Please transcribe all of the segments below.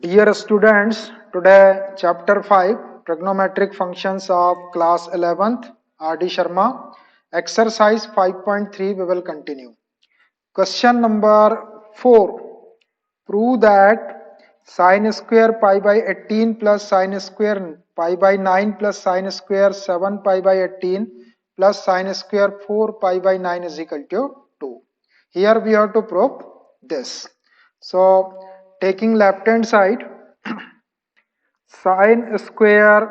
Dear students, today chapter 5 trigonometric functions of class 11th R.D. Sharma exercise 5.3 we will continue. Question number 4. Prove that sine square pi by 18 plus sine square pi by 9 plus sine square 7 pi by 18 plus sine square 4 pi by 9 is equal to 2. Here we have to prove this. So taking left hand side, sine square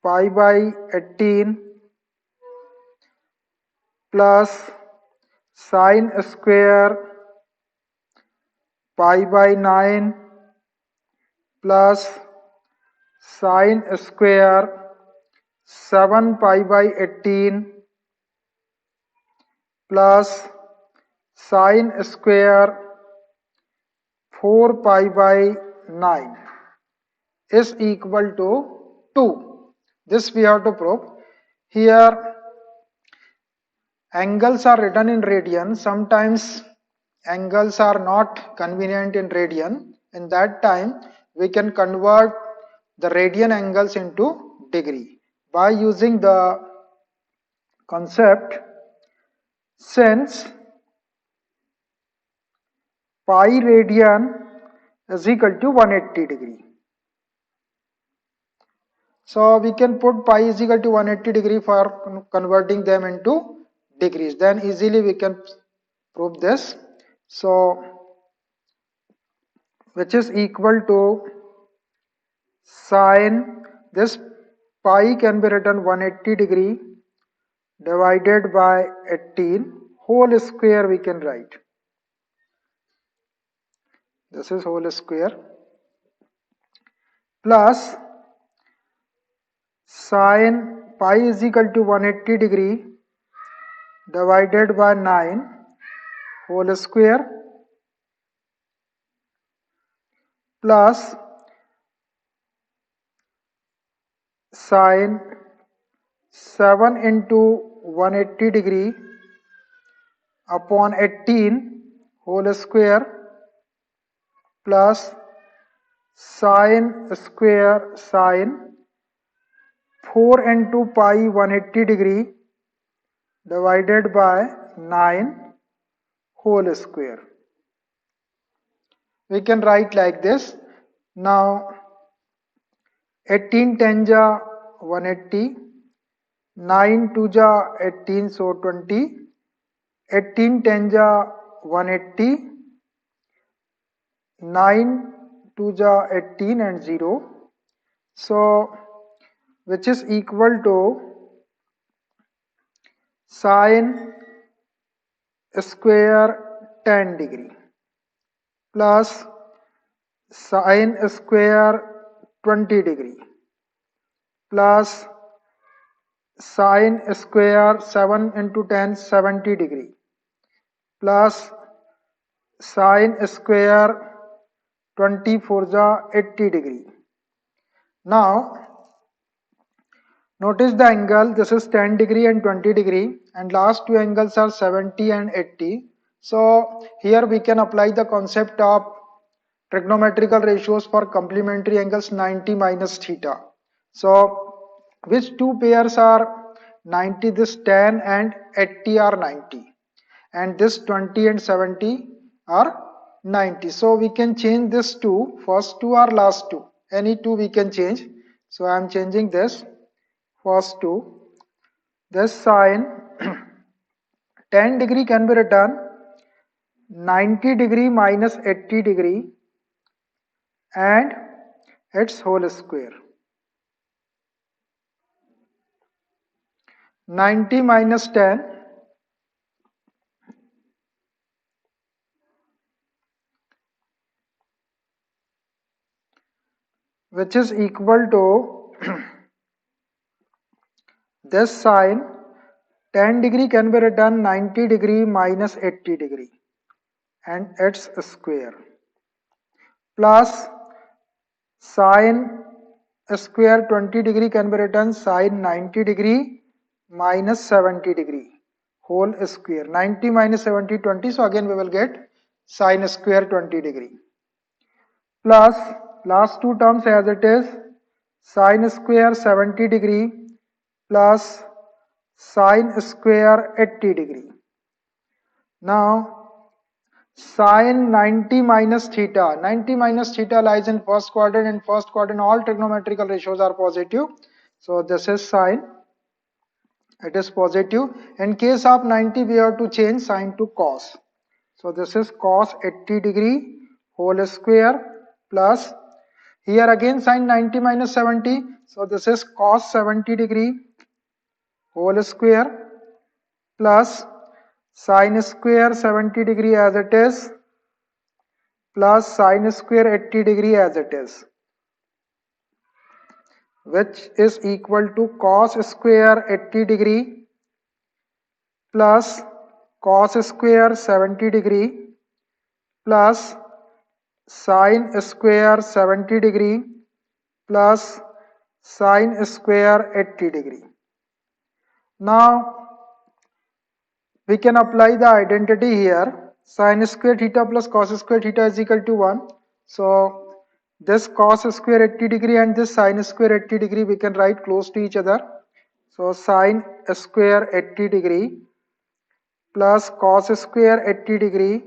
pi by 18 plus sine square pi by 9 plus sine square 7 pi by 18 plus sine square 4 pi by 9 is equal to 2. This we have to prove. Here angles are written in radian. Sometimes angles are not convenient in radian. In that time we can convert the radian angles into degree by using the concept since pi radian is equal to 180 degree. So we can put pi is equal to 180 degree for converting them into degrees. Then easily we can prove this. So which is equal to sine, this pi can be written 180 degree divided by 18 whole square we can write. This is whole square plus sine pi is equal to 180 degree divided by 9 whole square plus sine 7 into 180 degree upon 18 whole square plus sine square sine 4 into pi 180 degree divided by 9 whole square. We can write like this. Now 18 10 ja 180, 9 2 ja 18 so 20, 18 10 ja 180, 9 2 ja 18 and 0. So which is equal to sine square 10 degree plus sine square 20 degree plus sine square 7 into 10 70 degree plus sine square 24 ja 80 degree. Now notice the angle, this is 10 degree and 20 degree and last two angles are 70 and 80. So here we can apply the concept of trigonometrical ratios for complementary angles 90 minus theta. So which two pairs are 90? This 10 and 80 are 90 and this 20 and 70 are 90. So we can change this two, first two or last two, any two we can change. So I am changing this first two. This sine 10 degree can be written 90 degree minus 80 degree and its whole square. 90 minus 10 which is equal to this sine 10 degree can be written 90 degree minus 80 degree and its square plus sine square 20 degree can be written sine 90 degree minus 70 degree whole square. 90 minus 70 20, so again we will get sine square 20 degree. plus last two terms as it is, sine square 70 degree plus sine square 80 degree. Now sine 90 minus theta. 90 minus theta lies in first quadrant. In first quadrant all trigonometrical ratios are positive. So this is sine. It is positive. In case of 90 we have to change sine to cos. So this is cos 80 degree whole square plus here again sine 90 minus 70. So this is cos 70 degree whole square plus sine square 70 degree as it is plus sine square 80 degree as it is, which is equal to cos square 80 degree plus cos square 70 degree plus sine square 70 degree plus sine square 80 degree. Now we can apply the identity here. Sine square theta plus cos square theta is equal to 1. So this cos square 80 degree and this sine square 80 degree we can write close to each other. So sine square 80 degree plus cos square 80 degree.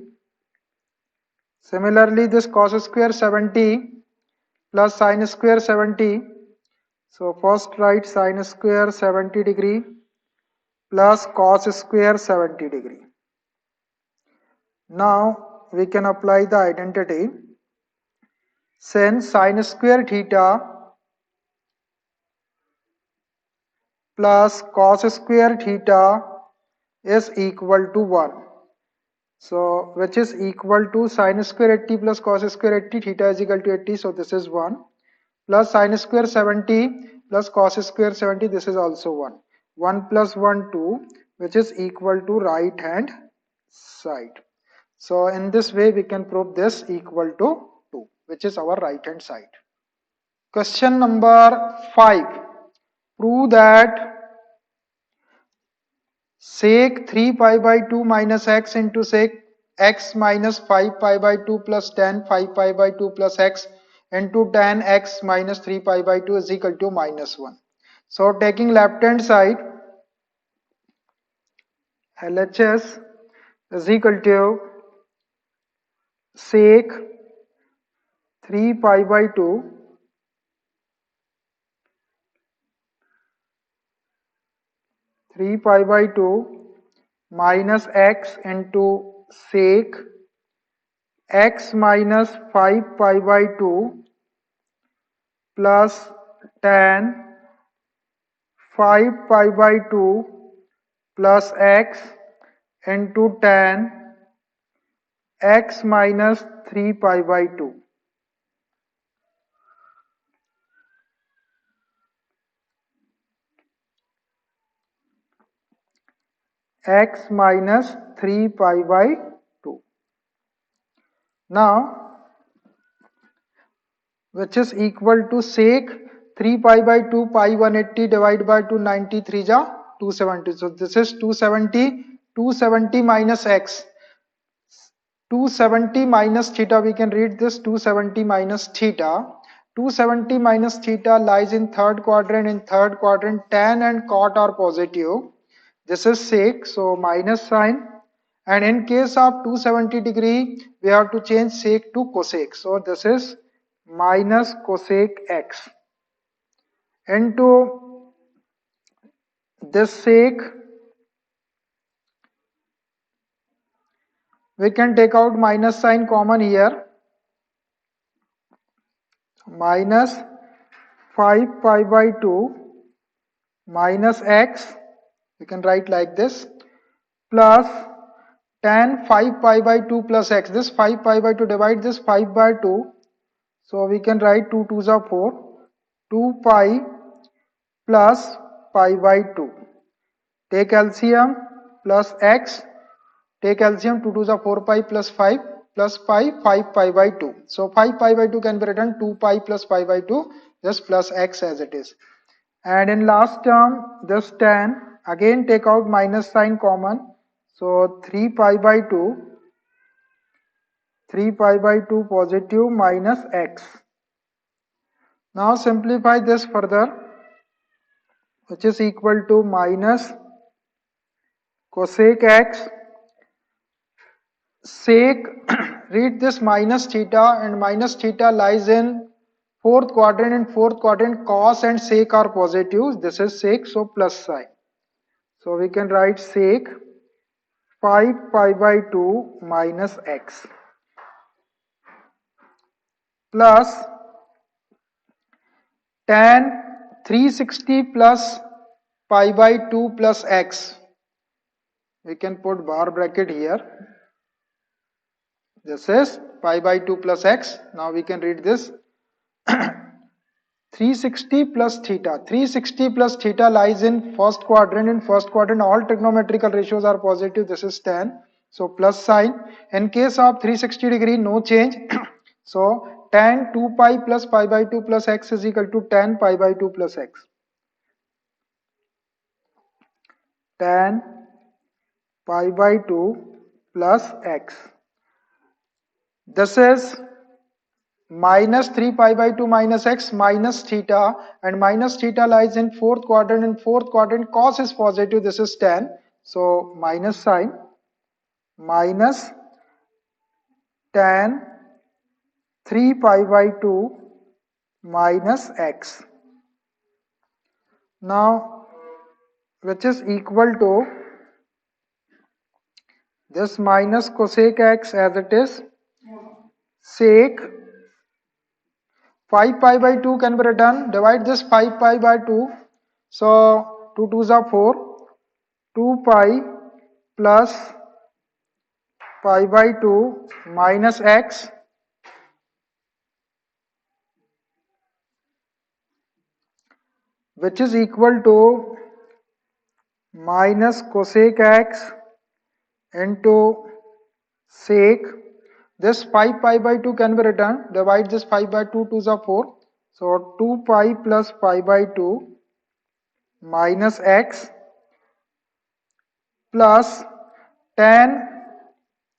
Similarly this cos square 70 plus sine square 70. So first write sine square 70 degree plus cos square 70 degree. Now we can apply the identity. Since sine square theta plus cos square theta is equal to 1. So which is equal to sine square 80 plus cos square 80, theta is equal to 80, so this is 1 plus sine square 70 plus cos square 70, this is also 1. 1 plus 1 2, which is equal to right hand side. So in this way we can prove this equal to 2, which is our right hand side. Question number 5. Prove that sec 3 pi by 2 minus x into sec x minus 5 pi by 2 plus tan 5 pi by 2 plus x into tan x minus 3 pi by 2 is equal to minus 1. So taking left hand side, LHS is equal to sec 3 pi by 2 3 pi by 2 minus x into sec x minus 5 pi by 2 plus tan 5 pi by 2 plus x into tan x minus 3 pi by 2. X minus 3 pi by 2. Now which is equal to sec 3 pi by 2 pi 180 divided by 293 ja 270. So this is 270 minus x. 270 minus theta, we can read this 270 minus theta. 270 minus theta lies in third quadrant. In third quadrant tan and cot are positive. This is sec, so minus sign. And in case of 270 degree, we have to change sec to cosec. So this is minus cosec x into this sec. We can take out minus sign common here. Minus 5 pi by 2 minus x, we can write like this, plus tan 5 pi by 2 plus x. This 5 pi by 2 divide this 5 by 2. So we can write 2 2s are 4. 2 pi plus pi by 2. Take LCM plus x. Take LCM 2 2s are 4 pi plus 5 plus pi 5 pi by 2. So 5 pi by 2 can be written 2 pi plus pi by 2 just plus x as it is. And in last term this tan, again take out minus sign common. So 3 pi by 2 3 pi by 2 positive minus x. Now simplify this further, which is equal to minus cosec x sec read this minus theta, and minus theta lies in fourth quadrant. In fourth quadrant, cos and sec are positive. This is sec, so plus sign. So we can write sec 5 pi by 2 minus x plus tan 360 plus pi by 2 plus x. We can put bar bracket here. This is pi by 2 plus x. Now we can read this 360 plus theta. 360 plus theta lies in first quadrant. In first quadrant, all trigonometrical ratios are positive. This is tan. So plus sign. In case of 360 degree, no change. So tan 2 pi plus pi by 2 plus x is equal to tan pi by 2 plus x. Tan pi by 2 plus x. This is minus 3 pi by 2 minus x minus theta, and minus theta lies in fourth quadrant. In fourth quadrant, cos is positive. This is tan. So minus sign, minus tan 3 pi by 2 minus x. Now, which is equal to this minus cosec x as it is sec 5 pi by 2 can be written. Divide this 5 pi by 2. So 2 2s are 4. 2 pi plus pi by 2 minus x which is equal to minus cosec x into sec. This 5 pi by 2 can be written. Divide this 5 by 2, 2s are 4. So 2 pi plus pi by 2 minus x plus tan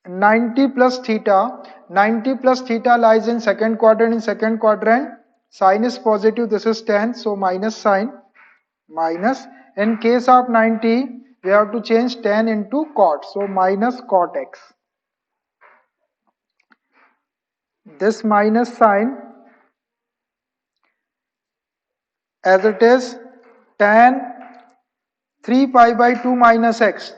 90 plus theta. 90 plus theta lies in second quadrant. In second quadrant, sign is positive. This is tan. So minus sign, minus. In case of 90, we have to change tan into cot. So minus cot x. This minus sign as it is tan 3 pi by 2 minus x.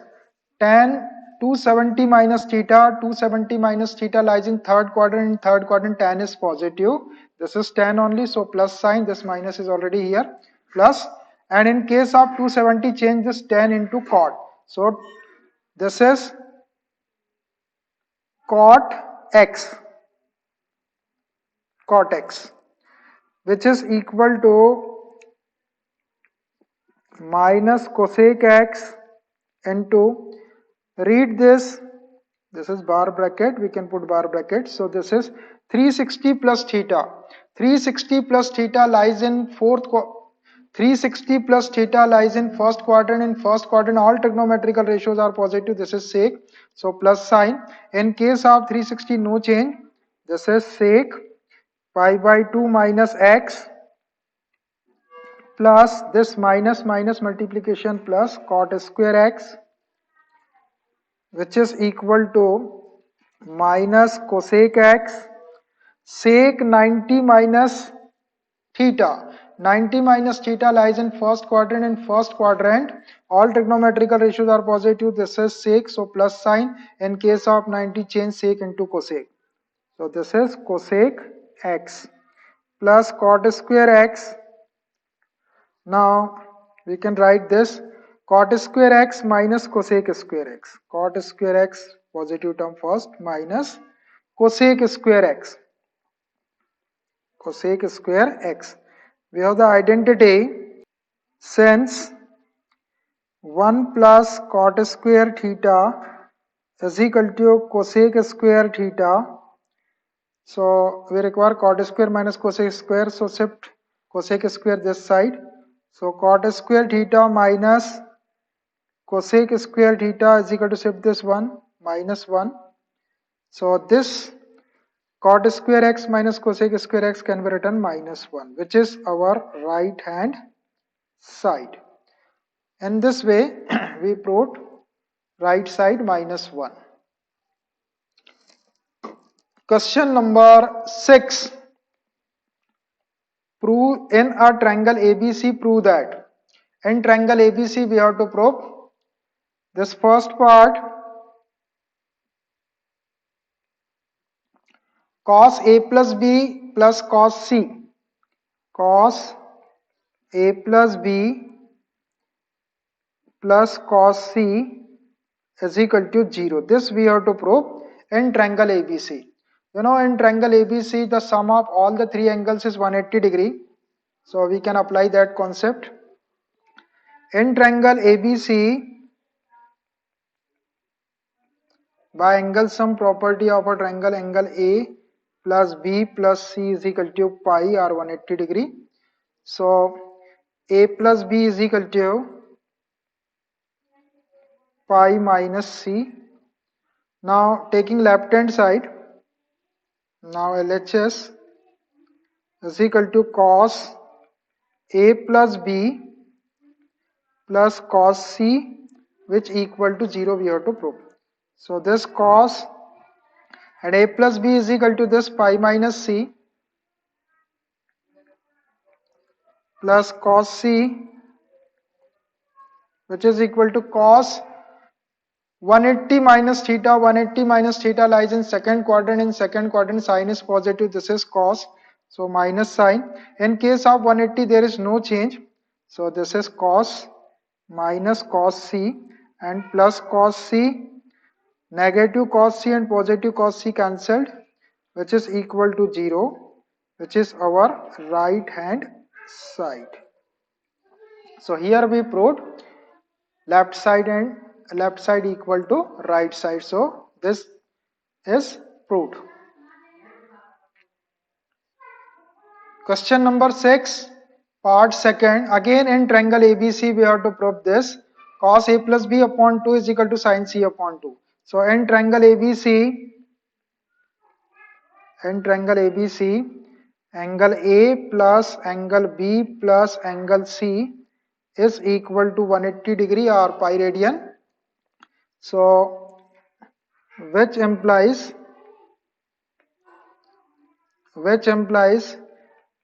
Tan 270 minus theta. 270 minus theta lies in third quadrant. In third quadrant, tan is positive. This is tan only, so plus sign. This minus is already here. Plus, and in case of 270, change this tan into cot. So this is cot x, which is equal to minus cosec x into, read this is bar bracket, we can put bar bracket. So this is 360 plus theta. 360 plus theta lies in 360 plus theta lies in first quadrant. In first quadrant, all trigonometrical ratios are positive. This is sec, so plus sign. In case of 360, no change. This is sec pi by 2 minus x plus this minus multiplication plus cot square x, which is equal to minus cosec x sec 90 minus theta. 90 minus theta lies in first quadrant. In first quadrant, all trigonometrical ratios are positive. This is sec, so plus sign. In case of 90, change sec into cosec. So this is cosec x plus cot square x. Now we can write this cot square x minus cosec square x. Cot square x, positive term first, minus cosec square x. Cosec square x. We have the identity, since 1 plus cot square theta is equal to cosec square theta. So we require cot square minus cosec square. So shift cosec square this side. So cot square theta minus cosec square theta is equal to shift this one minus 1. So this cot square x minus cosec square x can be written -1, which is our right hand side. In this way, we proved right side -1. Question number 6. Prove in a triangle ABC, prove that. In triangle ABC, we have to prove this first part, cos A plus B plus cos C. Cos A plus B plus cos C is equal to 0. This we have to prove in triangle ABC. You know, in triangle ABC, the sum of all the three angles is 180 degree. So we can apply that concept. In triangle ABC, by angle sum property of a triangle, angle A plus B plus C is equal to pi or 180 degree. So A plus B is equal to pi minus C. Now taking left hand side, now LHS is equal to cos A plus B plus cos C, which equal to 0 we have to prove. So this cos and A plus B is equal to this pi minus C plus cos C, which is equal to cos 180 minus theta. 180 minus theta lies in second quadrant. In second quadrant, sign is positive. This is cos. So minus sign. In case of 180, there is no change. So this is cos minus cos C and plus cos C. Negative cos C and positive cos C cancelled, which is equal to 0, which is our right hand side. So here we proved left side and left side equal to right side. So this is proved. Question number 6, part second. Again in triangle ABC, we have to prove this. Cos A plus B upon 2 is equal to sin C upon 2. So in triangle ABC, angle A plus angle B plus angle C is equal to 180 degree or pi radian. So which implies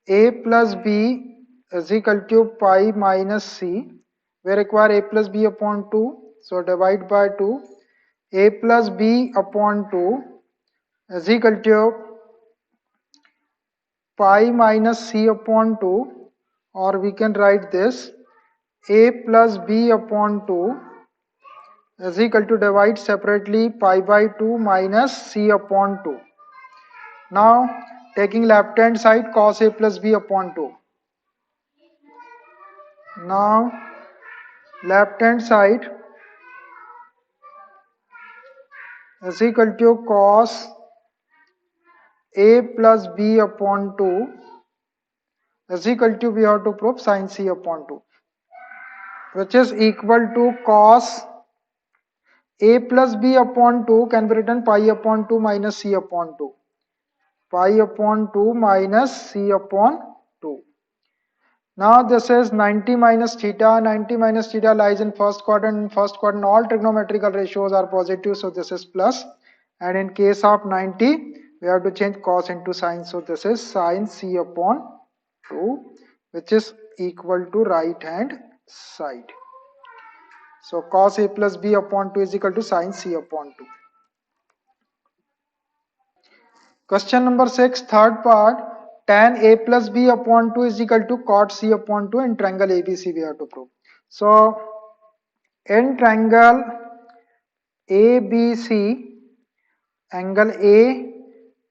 A plus B is equal to pi minus C. We require A plus B upon 2. So divide by 2. A plus B upon 2 is equal to pi minus C upon 2, or we can write this A plus B upon 2 is equal to, divide separately, pi by 2 minus C upon 2. Now taking left hand side, cos A plus B upon 2. Now left hand side is equal to cos A plus B upon 2 is equal to, we have to prove sin C upon 2, which is equal to cos A plus B upon 2 can be written pi upon 2 minus C upon 2. Pi upon 2 minus C upon 2. Now this is 90 minus theta. 90 minus theta lies in first quadrant. In first quadrant, all trigonometrical ratios are positive, so this is plus. And in case of 90, we have to change cos into sin. So this is sin C upon 2, which is equal to right hand side. So cos A plus B upon 2 is equal to sin C upon 2. Question number 6, third part. Tan A plus B upon 2 is equal to cot C upon 2 in triangle ABC we have to prove. So in triangle ABC, angle A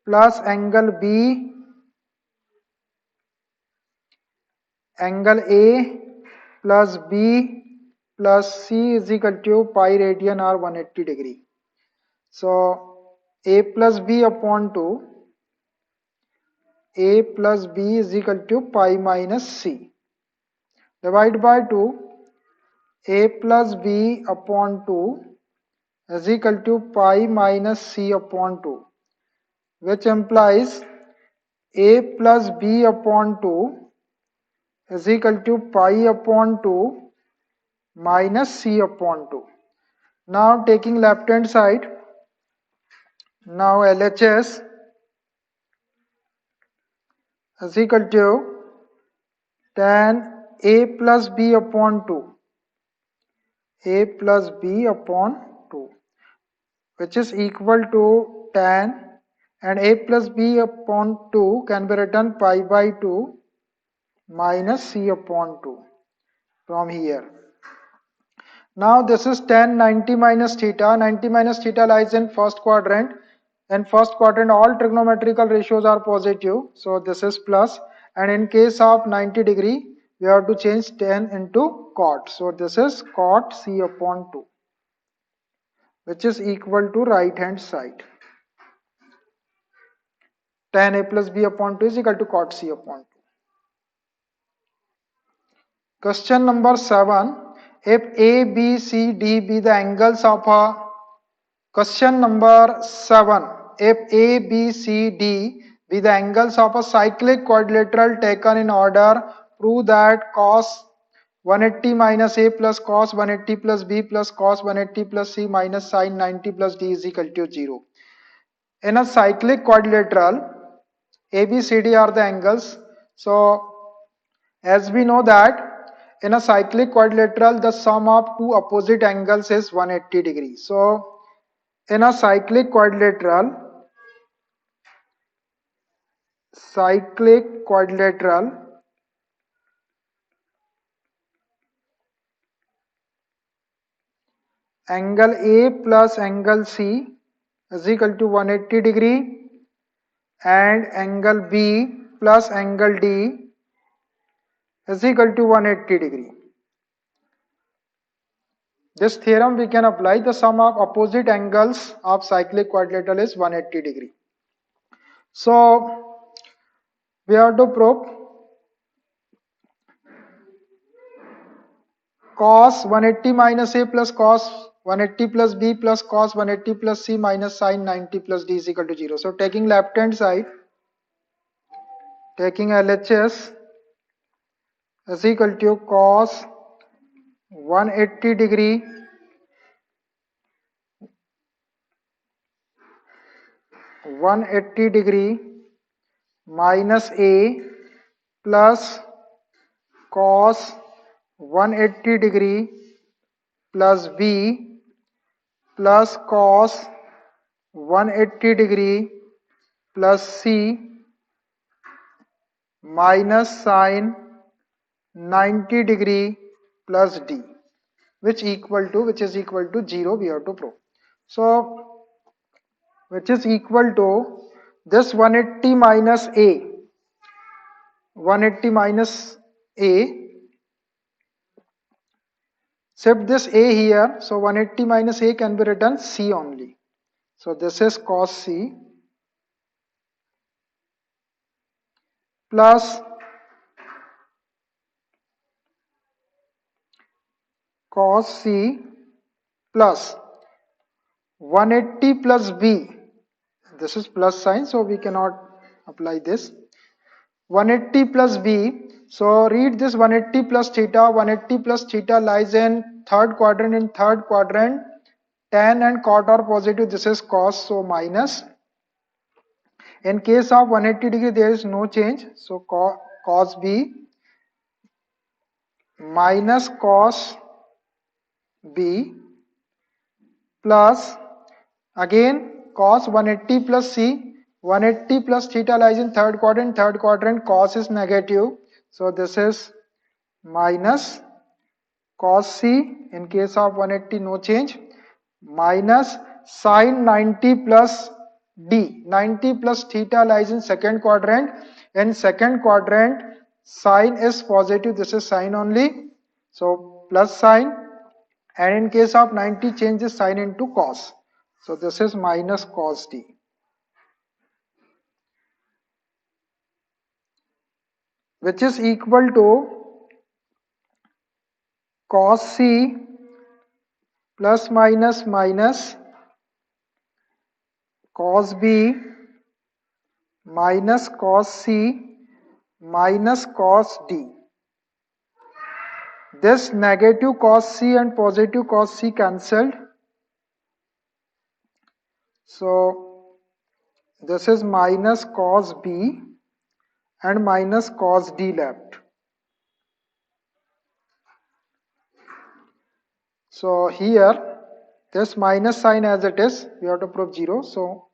plus angle B, angle A plus B plus C is equal to pi radian or 180 degree. So A plus B upon 2, A plus B is equal to pi minus C. Divide by 2, A plus B upon 2 is equal to pi minus C upon 2. which implies a plus b upon 2 is equal to pi upon 2 minus c upon 2. Now taking left hand side, now LHS is equal to tan a plus b upon 2, a plus b upon 2, which is equal to tan, and a plus b upon 2 can be written pi by 2 minus c upon 2 from here. Now this is tan 90 minus theta. 90 minus theta lies in first quadrant. In first quadrant all trigonometrical ratios are positive. So this is plus. And in case of 90 degree, we have to change tan into cot. So this is cot c upon 2, which is equal to right hand side. Tan a plus b upon 2 is equal to cot c upon 2. Question number 7. If A, B, C, D be the angles of a Question number 7. If A, B, C, D be the angles of a cyclic quadrilateral taken in order, prove that cos 180 minus A plus cos 180 plus B plus cos 180 plus C minus sin 90 plus D is equal to 0. In a cyclic quadrilateral, A, B, C, D are the angles. So, as we know that in a cyclic quadrilateral, the sum of two opposite angles is 180 degrees. So, in a cyclic quadrilateral, angle A plus angle C is equal to 180 degree, and angle B plus angle D is equal to 180 degree. This theorem we can apply. The sum of opposite angles of cyclic quadrilateral is 180 degree. So we have to prove cos 180 minus A plus cos 180 plus B plus cos 180 plus C minus sin 90 plus D is equal to 0. So taking left hand side, taking LHS is equal to cos 180 degree minus A plus cos 180 degree plus B plus cos 180 degree plus C minus sin 90 degree plus D, which is equal to 0 we have to prove. So which is equal to this 180 minus A, 180 minus A, shift this A here, so 180 minus A can be written C only. So this is cos C plus cos C plus 180 plus B. This is plus sign, so we cannot apply this. 180 plus B. So read this 180 plus theta. 180 plus theta lies in third quadrant. In third quadrant, tan and cot are positive. This is cos, so minus. In case of 180 degree, there is no change. So cos B minus cos B plus again cos 180 plus C. 180 plus theta lies in third quadrant. Third quadrant cos is negative. So this is minus cos C. In case of 180 no change. Minus sin 90 plus D. 90 plus theta lies in second quadrant. In second quadrant sin is positive. This is sin only. So plus sin. And in case of 90 changes sin into cos. So this is minus cos D, which is equal to cos C plus minus minus cos B minus cos C minus cos D. This negative cos C and positive cos C cancelled. So this is minus cos B and minus cos D left. So here this minus sign as it is, we have to prove 0. So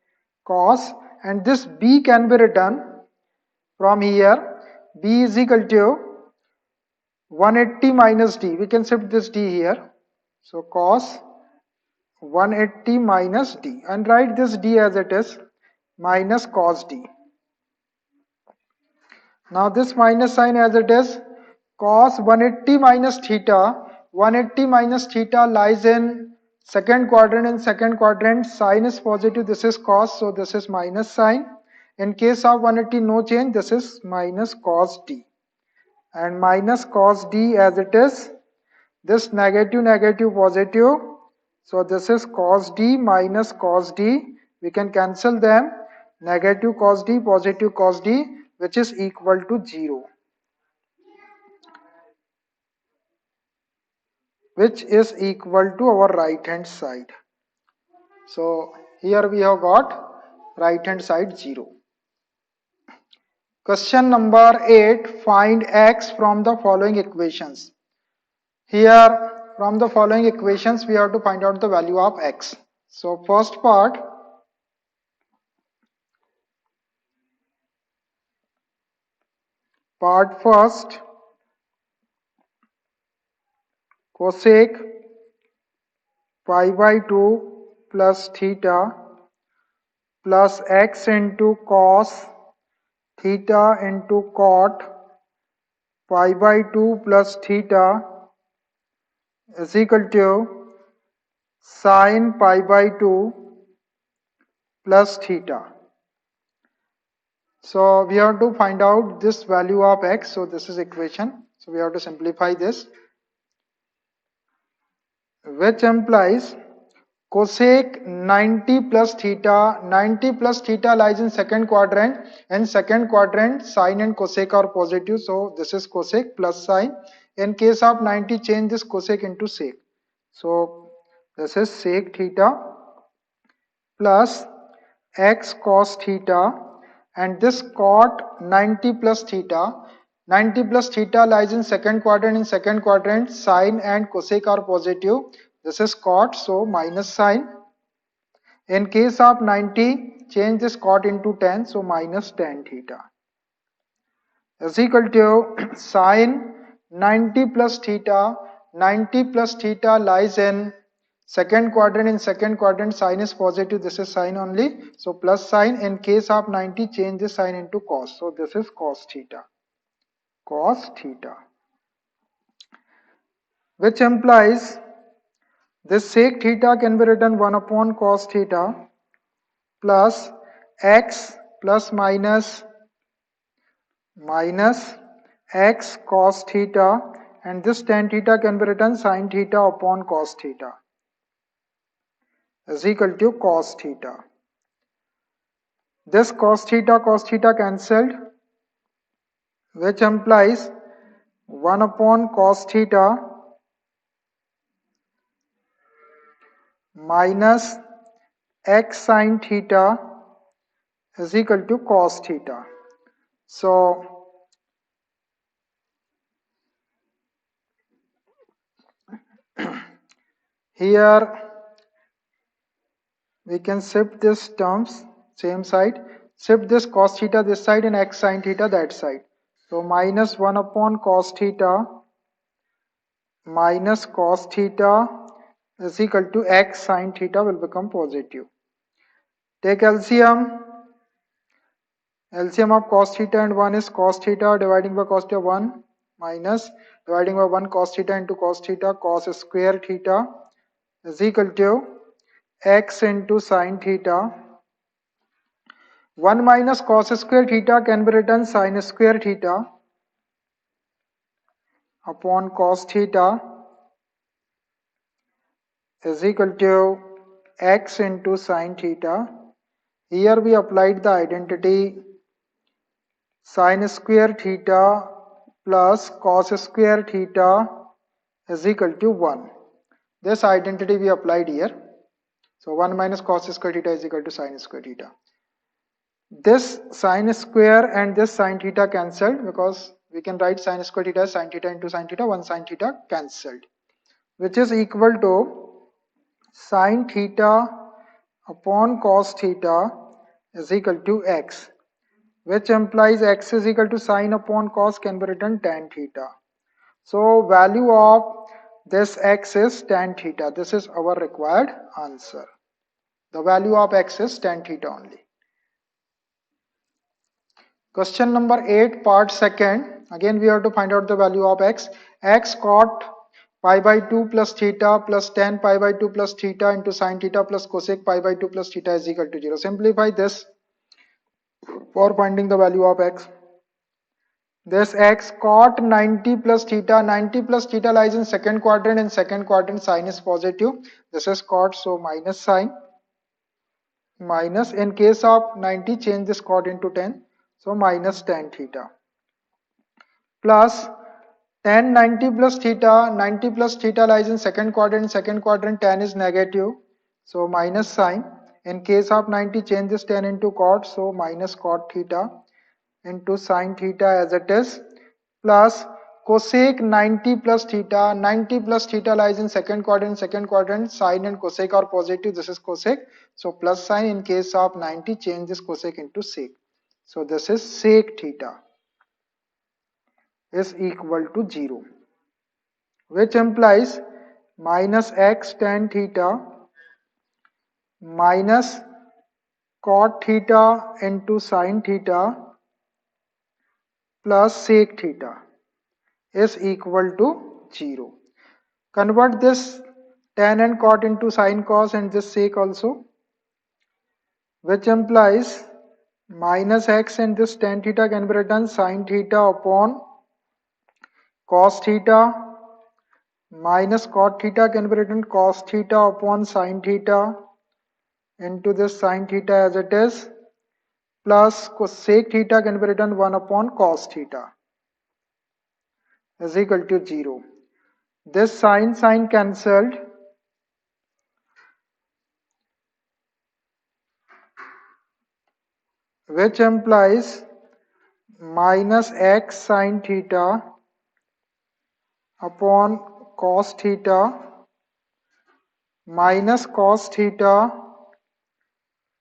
cos, and this B can be written from here. B is equal to 180 minus D. We can shift this D here. So cos 180 minus D, and write this D as it is, minus cos D. Now this minus sign as it is, cos 180 minus theta. 180 minus theta lies in second quadrant. In second quadrant, sign is positive, this is cos, so this is minus sign. In case of 180, no change, this is minus cos D. And minus cos D as it is, this negative negative positive, so this is cos D minus cos D. We can cancel them, negative cos D, positive cos D, which is equal to 0, which is equal to our right hand side. So here we have got right hand side 0. Question number 8, find x from the following equations. Here from the following equations we have to find out the value of x. So first part, first, cosec pi by 2 plus theta plus x into cos theta into cot pi by 2 plus theta is equal to sin pi by 2 plus theta. So we have to find out this value of x. So this is equation. So we have to simplify this, which implies cosec 90 plus theta. 90 plus theta lies in second quadrant. In second quadrant, sine and cosec are positive. So this is cosec plus sine. In case of 90, change this cosec into sec. So this is sec theta plus x cos theta, and this cot 90 plus theta. 90 plus theta lies in second quadrant. In second quadrant, sine and cosec are positive. This is cot, so minus sine. In case of 90, change this cot into tan, so minus tan theta is equal to sine 90 plus theta. 90 plus theta lies in second quadrant. In second quadrant, sine is positive, this is sine only, so plus sine. In case of 90, change this sine into cos, so this is cos theta, which implies this sec theta can be written 1 upon cos theta plus x plus minus x cos theta, and this tan theta can be written sin theta upon cos theta is equal to cos theta. This cos theta cancelled, which implies 1 upon cos theta minus x sin theta is equal to cos theta. So here we can shift this terms same side, shift this cos theta this side and x sin theta that side. So minus 1 upon cos theta minus cos theta is equal to x sin theta will become positive. Take LCM. LCM of cos theta and 1 is cos theta dividing by cos theta 1 minus dividing by 1 cos theta into cos theta, cos square theta is equal to x into sin theta. 1 minus cos square theta can be written sin square theta upon cos theta is equal to x into sin theta. Here we applied the identity sin square theta plus cos square theta is equal to 1. This identity we applied here. So 1 minus cos square theta is equal to sin square theta. This sin square and this sin theta cancelled, because we can write sin square theta as sin theta into sin theta, 1 sin theta cancelled, which is equal to sin theta upon cos theta is equal to x, which implies x is equal to sin upon cos can be written tan theta. So value of this x is tan theta. This is our required answer. The value of x is tan theta only. Question number 8, part 2nd. Again we have to find out the value of x. X cot pi by 2 plus theta plus tan pi by 2 plus theta into sin theta plus cosec pi by 2 plus theta is equal to 0. Simplify this for finding the value of x. This x cot 90 plus theta. 90 plus theta lies in second quadrant. In second quadrant sign is positive. This is cot, so minus sign. Minus, in case of 90 change this cot into 10. So minus tan theta. Plus tan 90 plus theta. 90 plus theta lies in second quadrant. In second quadrant tan is negative. So minus sign. In case of 90 change this tan into cot. So minus cot theta into sin theta as it is, plus cosec 90 plus theta. 90 plus theta lies in second quadrant. Second quadrant sin and cosec are positive. This is cosec. So plus sign. In case of 90 change this cosec into sec. So this is sec theta is equal to 0, which implies minus x tan theta minus cot theta into sin theta plus sec theta is equal to 0. Convert this tan and cot into sin cos and this sec also, which implies minus x and this tan theta can be written sin theta upon cos theta minus cot theta can be written cos theta upon sin theta into this sin theta as it is, plus cosec theta can be written 1 upon cos theta is equal to 0. This sin cancelled, which implies minus x sin theta upon cos theta minus cos theta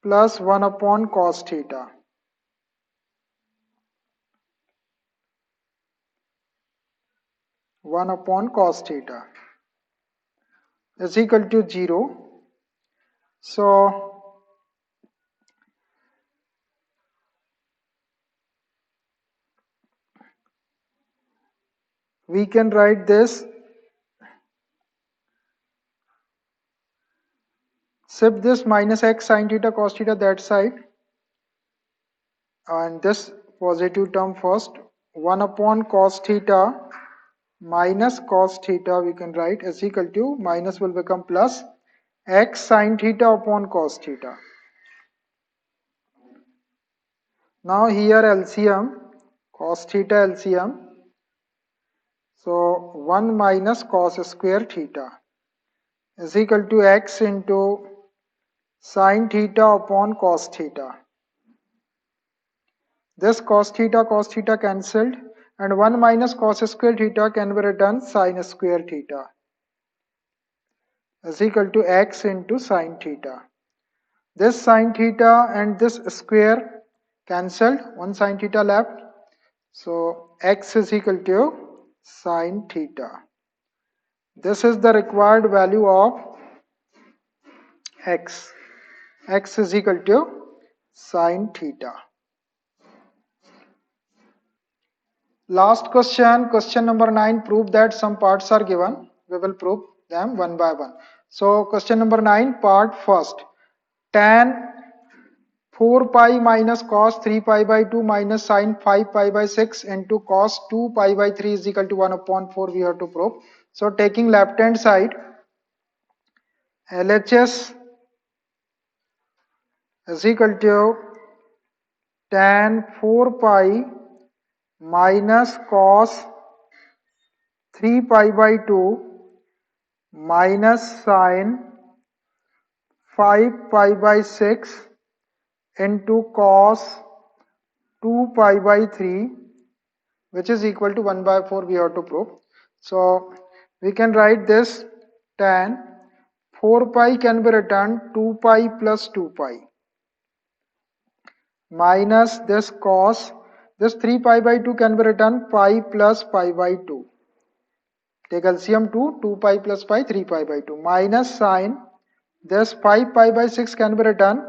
plus 1 upon cos theta. One upon cos theta is equal to 0. So we can write this, shift this minus x sin theta cos theta that side and this positive term first. 1 upon cos theta minus cos theta we can write is equal to, minus will become plus, x sin theta upon cos theta. Now here LCM, cos theta LCM, so 1 minus cos square theta is equal to x into sin theta upon cos theta. This cos theta cancelled and 1 minus cos square theta can be written sin square theta is equal to x into sin theta. This sin theta and this square cancelled, one sin theta left. So x is equal to sin theta. This is the required value of x. X is equal to sin theta. Last question, question number 9. Prove that some parts are given. We will prove them one by one. So question number 9, part first. Tan 4 pi minus cos 3 pi by 2 minus sin 5 pi by 6 into cos 2 pi by 3 is equal to 1 upon 4 we have to prove. So taking left hand side, LHS is equal to tan 4 pi minus cos 3 pi by 2 minus sin 5 pi by 6 into cos 2 pi by 3, which is equal to 1 by 4 we have to prove. So we can write this tan 4 pi can be written 2 pi plus 2 pi minus this cos, this 3 pi by 2 can be written pi plus pi by 2. Take LCM 2 pi plus pi, 3 pi by 2 minus sin, this 5 pi by 6 can be written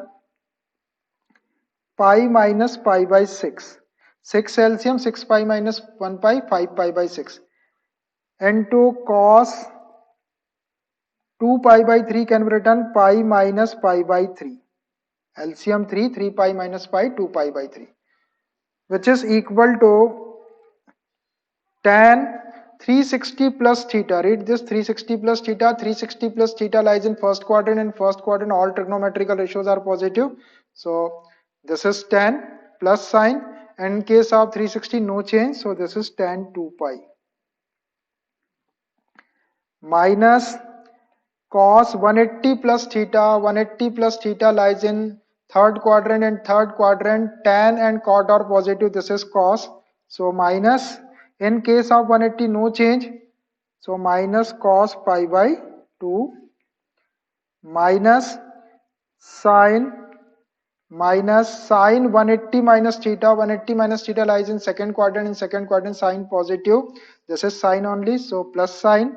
pi minus pi by 6. 6 LCM 6 pi minus 1 pi, 5 pi by 6 into cos 2 pi by 3 can be written pi minus pi by 3. LCM 3 pi minus pi, 2 pi by 3, which is equal to tan 360 plus theta. Read this 360 plus theta. 360 plus theta lies in first quadrant, and first quadrant all trigonometrical ratios are positive. So this is tan plus sine, and in case of 360 no change, so this is tan 2 pi minus cos 180 plus theta. 180 plus theta lies in third quadrant, and third quadrant tan and cot are positive, this is cos, so minus, in case of 180 no change, so minus cos pi by 2 minus sine, minus sine 180 minus theta. 180 minus theta lies in second quadrant, in second quadrant sine positive, this is sine only, so plus sine,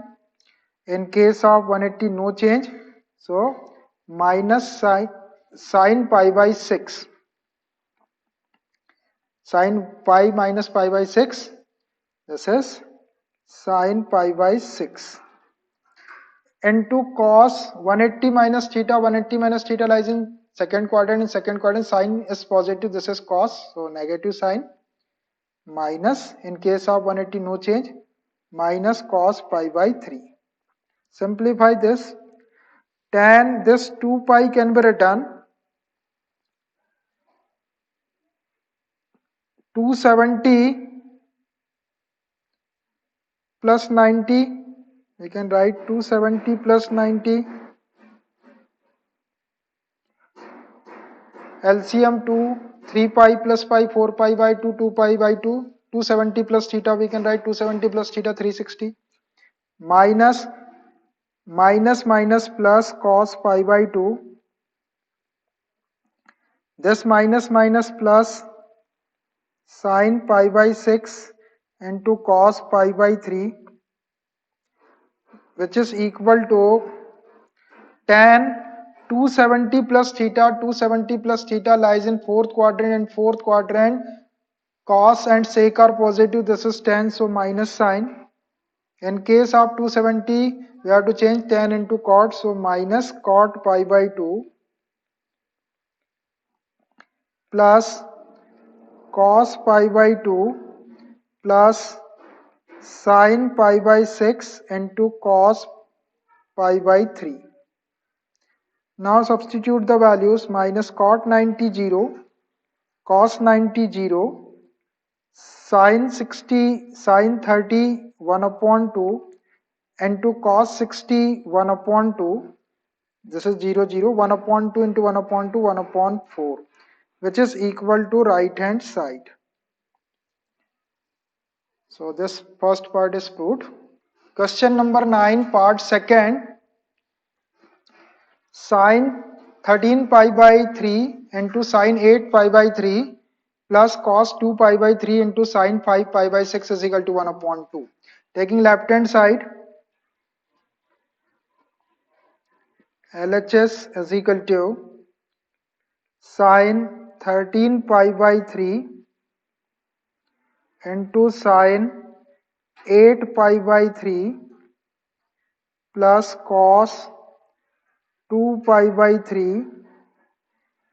in case of 180 no change, so minus sine pi by 6, sine pi minus pi by 6, this is sine pi by 6 into cos 180 minus theta. 180 minus theta lies in second quadrant, in second quadrant sine is positive, this is cos, so negative sine, minus, in case of 180 no change, minus cos pi by 3. Simplify this, tan this 2 pi can be written 270 plus 90, we can write 270 plus 90, LCM 2, 3 pi plus pi, 4 pi by 2, 2 pi by 2, 270 plus theta, we can write 270 plus theta 360, minus minus plus cos pi by 2, this minus plus sin pi by 6 into cos pi by 3, which is equal to tan 270 plus theta. 270 plus theta lies in fourth quadrant, and fourth quadrant cos and sec are positive, this is tan, so minus sine, in case of 270 we have to change tan into cot, so minus cot pi by 2 plus cos pi by 2 plus sin pi by 6 into cos pi by 3. Now substitute the values, minus cot 90 0, cos 90 0, sin 60, sin 30 1 upon 2 into cos 60 1 upon 2, this is 0 0, 1 upon 2 into 1 upon 2, 1 upon 4, which is equal to right hand side. So this first part is proved. Question number 9, part second, sin 13 pi by 3 into sin 8 pi by 3 plus cos 2 pi by 3 into sin 5 pi by 6 is equal to 1 upon 2. Taking left hand side, LHS is equal to sin 13 pi by 3 into sin 8 pi by 3 plus cos 2 pi by 3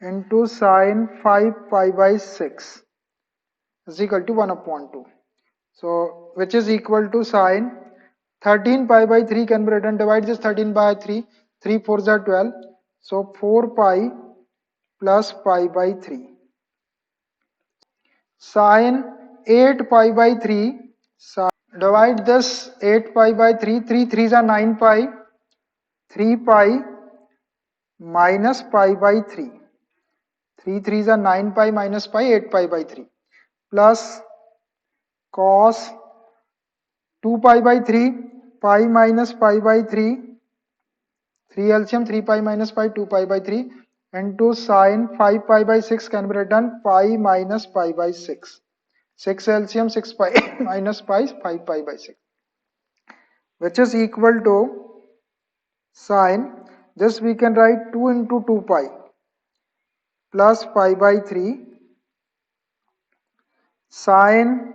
into sin 5 pi by 6 is equal to 1 upon 2. So which is equal to sin 13 pi by 3 can be written, divide this 13 by 3, 3 4s are 12, so 4 pi plus pi by 3. Sin 8 pi by 3 sine. Divide this 8 pi by 3. 3 3s are 9 pi. 3 pi minus pi by 3. 3 3s are 9 pi minus pi, 8 pi by 3. Plus cos 2 pi by 3, pi minus pi by 3. 3 LCM, 3 pi minus pi, 2 pi by 3 into sine 5 pi by 6 can be written pi minus pi by 6. 6 LCM, 6 pi minus pi, 5 pi by 6, which is equal to sine, this we can write 2 into 2 pi plus pi by 3 sine,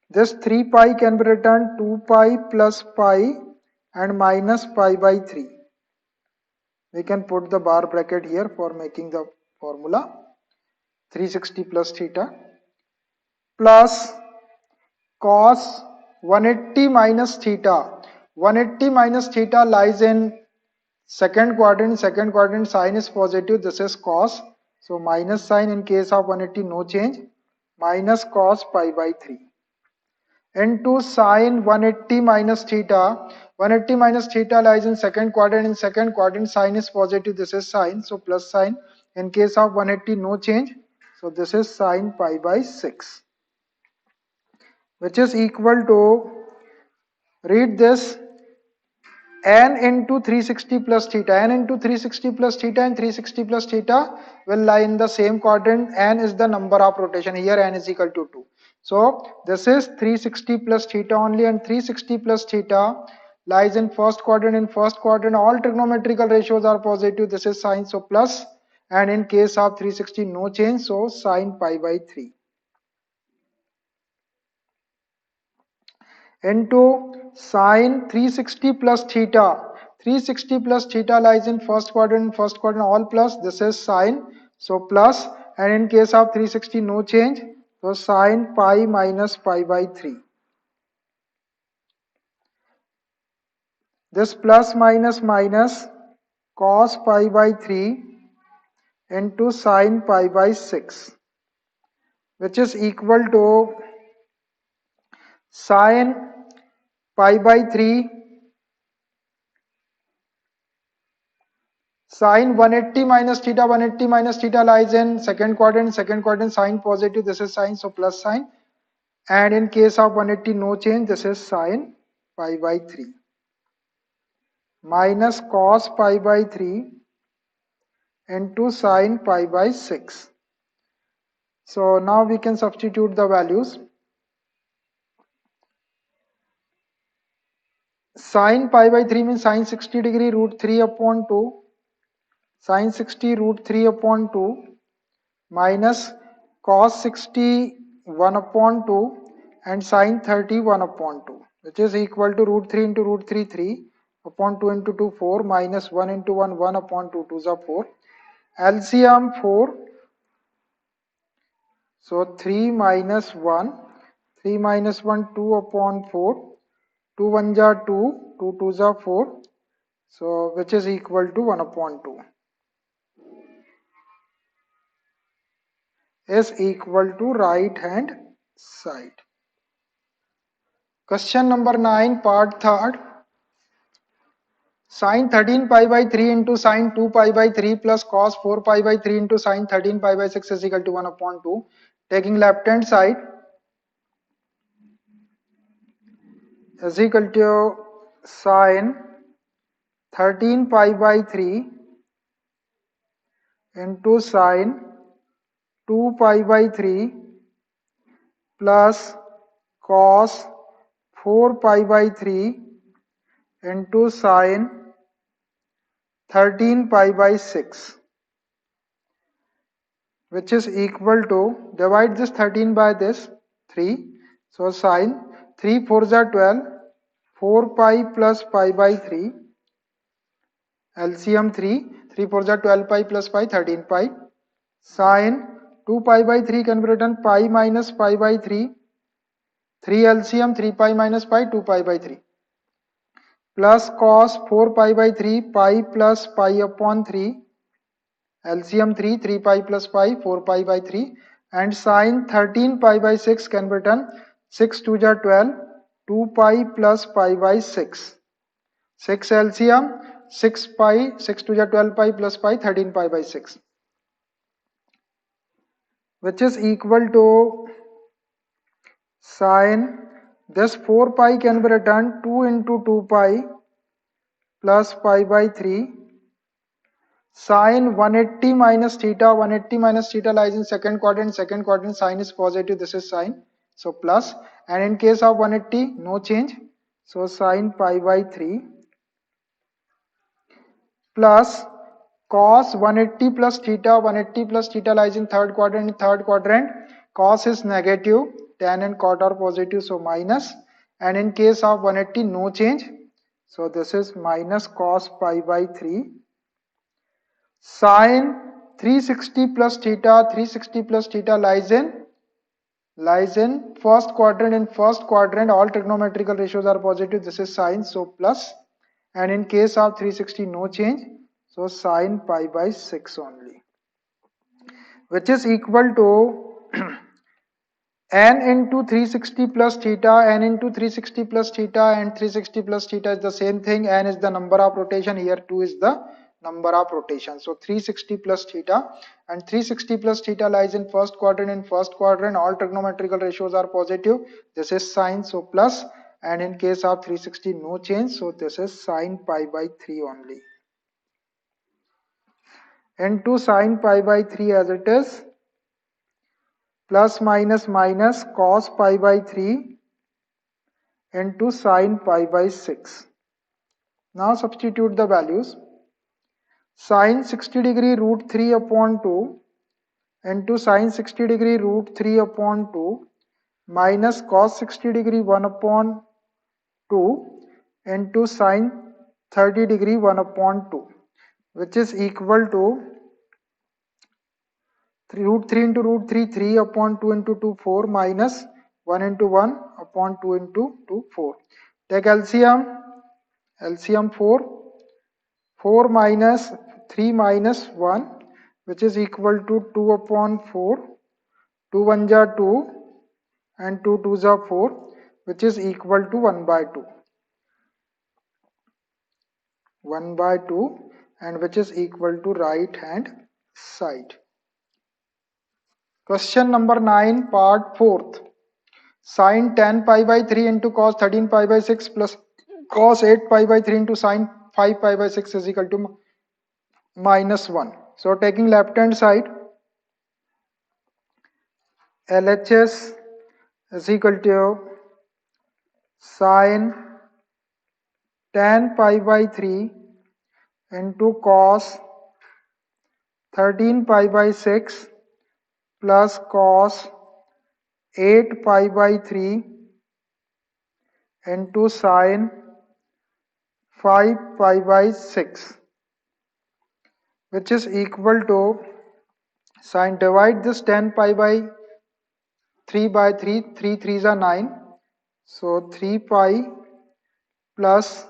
this 3 pi can be written 2 pi plus pi and minus pi by 3. We can put the bar bracket here for making the formula. 360 plus theta plus cos 180 minus theta. 180 minus theta lies in second quadrant. Second quadrant sign is positive. This is cos. So minus sign in case of 180, no change. Minus cos pi by 3 into sine 180 minus theta. 180 minus theta lies in second quadrant. In second quadrant sign is positive. This is sine. So plus sign. In case of 180, no change. So this is sine pi by 6, which is equal to, read this, n into 360 plus theta. N into 360 plus theta and 360 plus theta will lie in the same quadrant. N is the number of rotation. Here n is equal to 2. So this is 360 plus theta only, and 360 plus theta lies in first quadrant. In first quadrant all trigonometrical ratios are positive. This is sine, so plus, and in case of 360 no change, so sine pi by 3 into sine 360 plus theta. 360 plus theta lies in first quadrant. First quadrant all plus. This is sine, so plus, and in case of 360 no change, so sine pi minus pi by 3. This plus minus minus cos pi by 3 into sine pi by 6, which is equal to sine pi by 3 sine 180 minus theta. 180 minus theta lies in second quadrant. Second quadrant sign positive. This is sine, so plus sign, and in case of 180 no change, this is sine pi by 3 minus cos pi by 3 into sine pi by 6. So now we can substitute the values. Sine pi by 3 means sine 60 degree root 3 upon 2, sine 60 root 3 upon 2 minus cos 60 1 upon 2 and sine 30 1 upon 2, which is equal to root 3 into root 3 3 upon 2 into 2 4 minus 1 into 1 1 upon 2 2 is 4. LCM 4, so 3 minus 1, 3 minus 1 2 upon 4, 2 1 ja 2, 2 2 ja 4, so which is equal to 1 upon 2 is equal to right hand side. Question number 9, part 3rd. Sine 13 pi by 3 into sine 2 pi by 3 plus cos 4 pi by 3 into sine 13 pi by 6 is equal to 1 upon 2. Taking left hand side is equal to sine 13 pi by 3 into sine 2 pi by 3 plus cos 4 pi by 3 into sine 13 pi by 6, which is equal to, divide this 13 by this 3, so sine 3 4 are 12, 4 pi plus pi by 3, LCM 3, 3 4 are 12 pi plus pi, 13 pi, sine 2 pi by 3 can be written pi minus pi by 3, 3 LCM 3 pi minus pi, 2 pi by 3, plus cos 4 pi by 3, pi plus pi upon 3, LCM 3 3 pi plus pi, 4 pi by 3, and sine 13 pi by 6 can be written 6 to the 12, 2 pi plus pi by 6. 6 LCM, 6 pi, 6 to the 12 pi plus pi, 13 pi by 6, which is equal to sine, this 4 pi can be written 2 into 2 pi plus pi by 3. Sine 180 minus theta, 180 minus theta lies in second quadrant sine is positive, this is sine, so plus, and in case of 180 no change, so sine pi by 3 plus cos 180 plus theta lies in third quadrant cos is negative, tan and cot are positive, so minus, and in case of 180 no change, so this is minus cos pi by 3. Sine 360 plus theta lies in first quadrant. In first quadrant all trigonometrical ratios are positive, this is sine, so plus, and in case of 360 no change, so sine pi by 6 only, which is equal to n into 360 plus theta, n into 360 plus theta, and 360 plus theta is the same thing. N is the number of rotation, here 2 is the number of rotation, so 360 plus theta, and 360 plus theta lies in first quadrant. In first quadrant all trigonometrical ratios are positive, this is sine, so plus, and in case of 360 no change, so this is sine pi by 3 only, into sine pi by 3 as it is, plus minus minus cos pi by 3 into sine pi by 6. Now substitute the values. Sine 60 degree root 3 upon 2 into sine 60 degree root 3 upon 2 minus cos 60 degree 1 upon 2 into sine 30 degree 1 upon 2, which is equal to root 3 into root 3, 3 upon 2 into 2, 4 minus 1 into 1 upon 2 into 2, 4. Take LCM, LCM 4, 4 minus 3 minus 1, which is equal to 2 upon 4, 2 1 ja 2 and 2 2 ja 4, which is equal to 1 by 2. 1 by 2, and which is equal to right hand side. Question number 9, part 4th. Sine 10 pi by 3 into cos 13 pi by 6 plus cos 8 pi by 3 into sine 5 pi by 6 is equal to minus 1. So taking left hand side, LHS is equal to sine 10 pi by 3 into cos 13 pi by 6 plus cos 8 pi by 3 into sine 5 pi by 6, which is equal to sine, divide this 10 pi by 3 by 3, 3 3s are 9, so 3 pi plus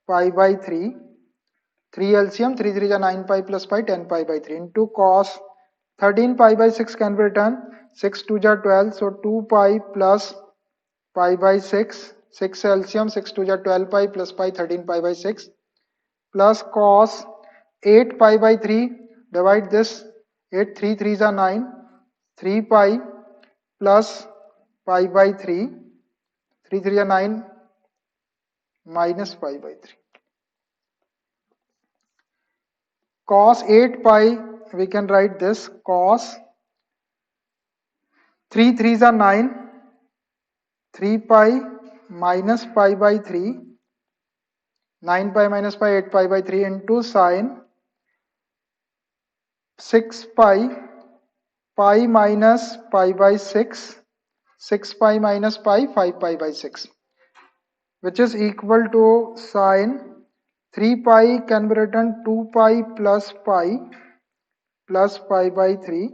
pi by 3, 3 LCM, 3 3 is 9 pi plus pi, 10 pi by 3 into cos 13 pi by 6 can be written 6 2 ja 12, so 2 pi plus pi by 6, 6 LCM, 6 2 ja 12 pi plus pi, 13 pi by 6, plus cos 8 pi by 3, divide this 8, 3 3s are 9, 3 pi plus pi by 3, 3 3 are 9 minus pi by 3. Cos 8 pi, we can write this cos 3 3s are 9, 3 pi minus pi by 3, 9 pi minus pi, 8 pi by 3 into sine 6 pi, pi minus pi by 6, 6 pi minus pi, 5 pi by 6, which is equal to sine 3 pi can be written 2 pi plus pi by 3.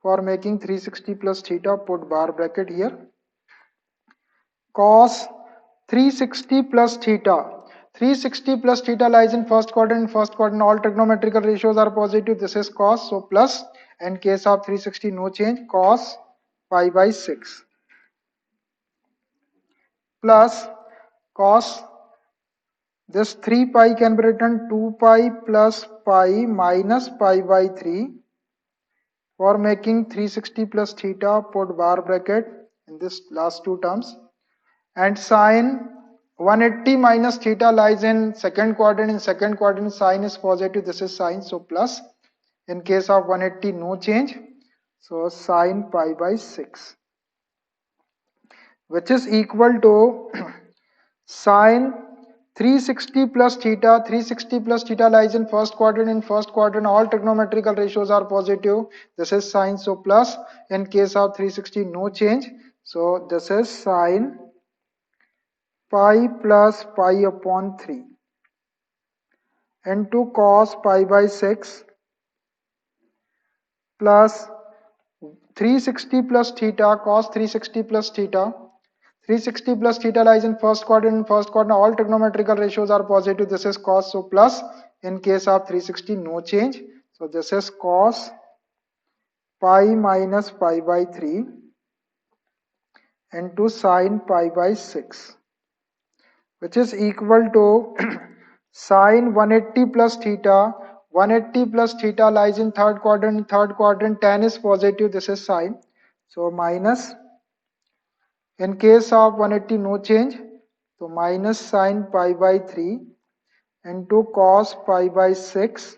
For making 360 plus theta, put bar bracket here. Cos 360 plus theta. 360 plus theta lies in first quadrant. In first quadrant, all trigonometrical ratios are positive. This is cos, so plus. In case of 360, no change, cos pi by 6 plus cos. This 3 pi can be written 2 pi plus pi minus pi by 3. For making 360 plus theta, put bar bracket in this last two terms. And sine 180 minus theta lies in second quadrant. In second quadrant, sine is positive. This is sine, so plus. In case of 180, no change. So sine pi by 6, which is equal to sine 360 plus theta. 360 plus theta lies in first quadrant. In first quadrant, all trigonometrical ratios are positive. This is sine, so plus. In case of 360, no change. So this is sine pi plus pi upon 3 into cos pi by 6 plus 360 plus theta, cos 360 plus theta. 360 plus theta lies in first quadrant. In first quadrant, all trigonometrical ratios are positive. This is cos, so plus. In case of 360, no change. So this is cos pi minus pi by 3 into sine pi by 6, which is equal to sine 180 plus theta. 180 plus theta lies in third quadrant. In third quadrant, tan is positive. This is sine. So minus. In case of 180, no change. So minus sine pi by 3 into cos pi by 6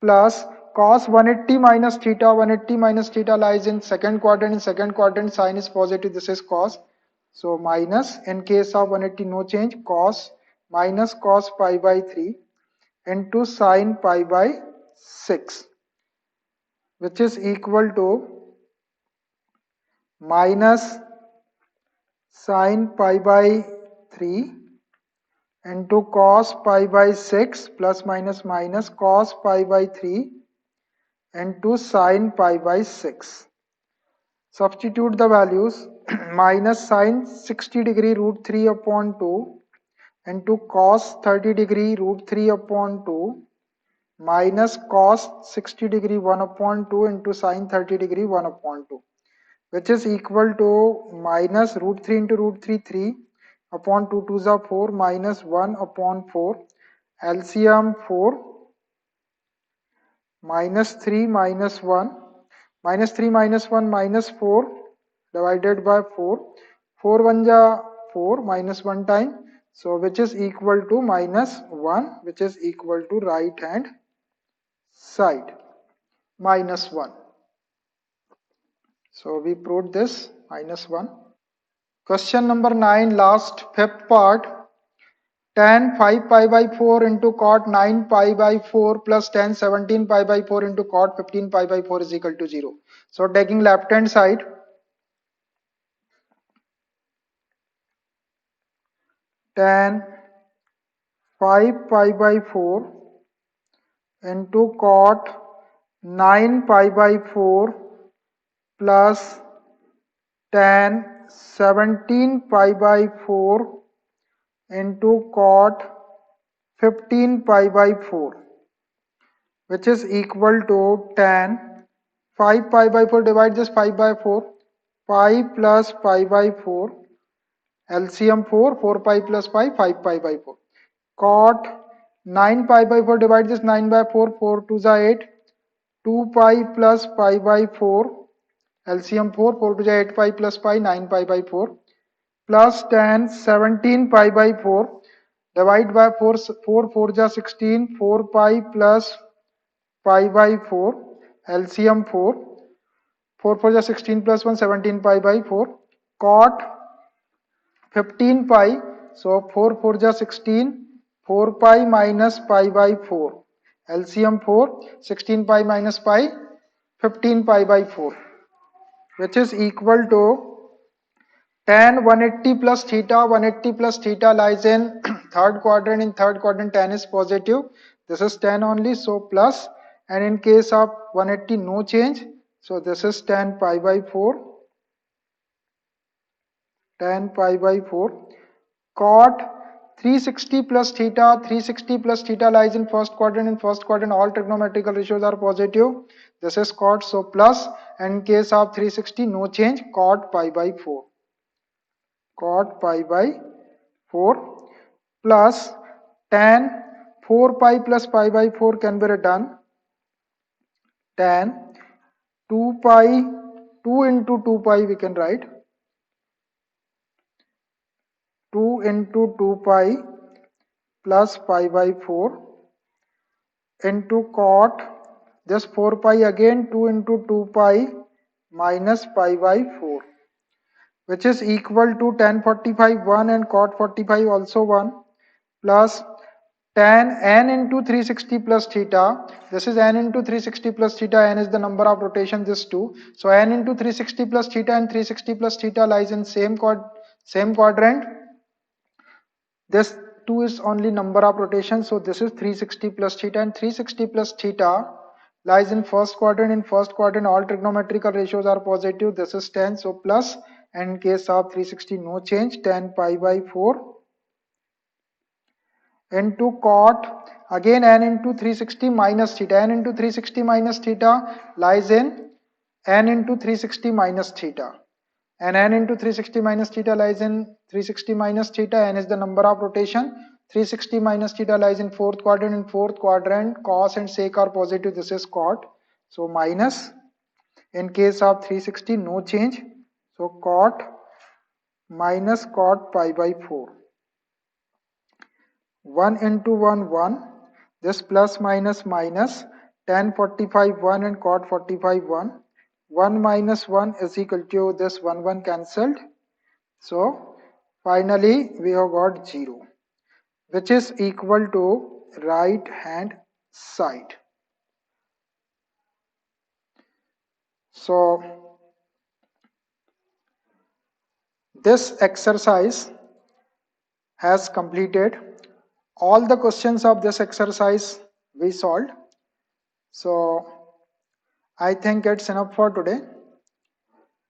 plus cos 180 minus theta. 180 minus theta lies in second quadrant. In second quadrant, sine is positive. This is cos. So minus, in case of 180, no change, cos minus cos pi by 3 into sine pi by 6, which is equal to minus sine pi by 3 into cos pi by 6 plus minus minus cos pi by 3 into sine pi by 6. Substitute the values. Minus sine 60 degree root 3 upon 2 into cos 30 degree root 3 upon 2 minus cos 60 degree 1 upon 2 into sine 30 degree 1 upon 2, which is equal to minus root 3 into root 3, 3 upon 2 2s are 4 minus 1 upon 4, LCM 4 minus 3 minus 1, minus 3 minus 1 minus 4 divided by 4, 4 1 ja 4 minus 1 time, so which is equal to minus 1, which is equal to right hand side minus 1. So we proved this minus 1. Question number 9, last fifth part. Tan 5 pi by 4 into cot 9 pi by 4 plus tan 17 pi by 4 into cot 15 pi by 4 is equal to 0. So taking left hand side, tan 5 pi by 4 into cot 9 pi by 4 plus tan 17 pi by 4 into cot 15 pi by 4, which is equal to tan 5 pi by 4, divide this 5 by 4, pi plus pi by 4, LCM 4, 4 pi plus pi, 5 pi by 4. Cot 9 pi by 4, divide this 9 by 4, 4 2 is 8, 2 pi plus pi by 4, LCM 4, 4 to 8 pi plus pi, 9 pi by 4, plus tan 17 pi by 4, divide by 4, 4 4 ja 16, 4 pi plus pi by 4, LCM 4, 4 4 ja 16 plus 1, 17 pi by 4, cot 15 pi, so 4 4 ja 16, 4 pi minus pi by 4, LCM 4, 16 pi minus pi, 15 pi by 4, which is equal to tan 180 plus theta. 180 plus theta lies in third quadrant. In third quadrant, tan is positive. This is tan only, so plus. And in case of 180, no change. So this is tan pi by 4. Tan pi by 4. Cot 360 plus theta, 360 plus theta lies in first quadrant. In first quadrant, all trigonometrical ratios are positive. This is cot, so plus. And in case of 360, no change, cot pi by 4. Cot pi by 4 plus tan 4 pi plus pi by 4 can be written tan 2 pi, 2 into 2 pi we can write 2 into 2 pi plus pi by 4 into cot this 4 pi again 2 into 2 pi minus pi by 4, which is equal to tan 45 1 and cot 45 also 1 plus tan n into 360 plus theta. This is n into 360 plus theta. N is the number of rotation, this 2. So n into 360 plus theta and 360 plus theta lies in same quadrant. This 2 is only number of rotation, so this is 360 plus theta, and 360 plus theta lies in first quadrant. In first quadrant, all trigonometrical ratios are positive. This is 10, so plus. And in case of 360, no change, 10 pi by 4 into cot again n into 360 minus theta. N into 360 minus theta lies in n into 360 minus theta. And n into 360 minus theta lies in 360 minus theta. N is the number of rotation. 360 minus theta lies in fourth quadrant. In fourth quadrant, cos and sec are positive. This is cot. So minus. In case of 360, no change. So cot minus cot pi by 4. 1 into 1, 1. This plus minus minus. Tan 45, 1 and cot 45, 1. 1 minus 1 is equal to this 1, 1 cancelled. So finally we have got 0, which is equal to right hand side. So this exercise has completed. All the questions of this exercise we solved. So I think it's enough for today.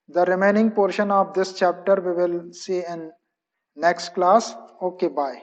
The remaining portion of this chapter we will see in next class. Okay, bye.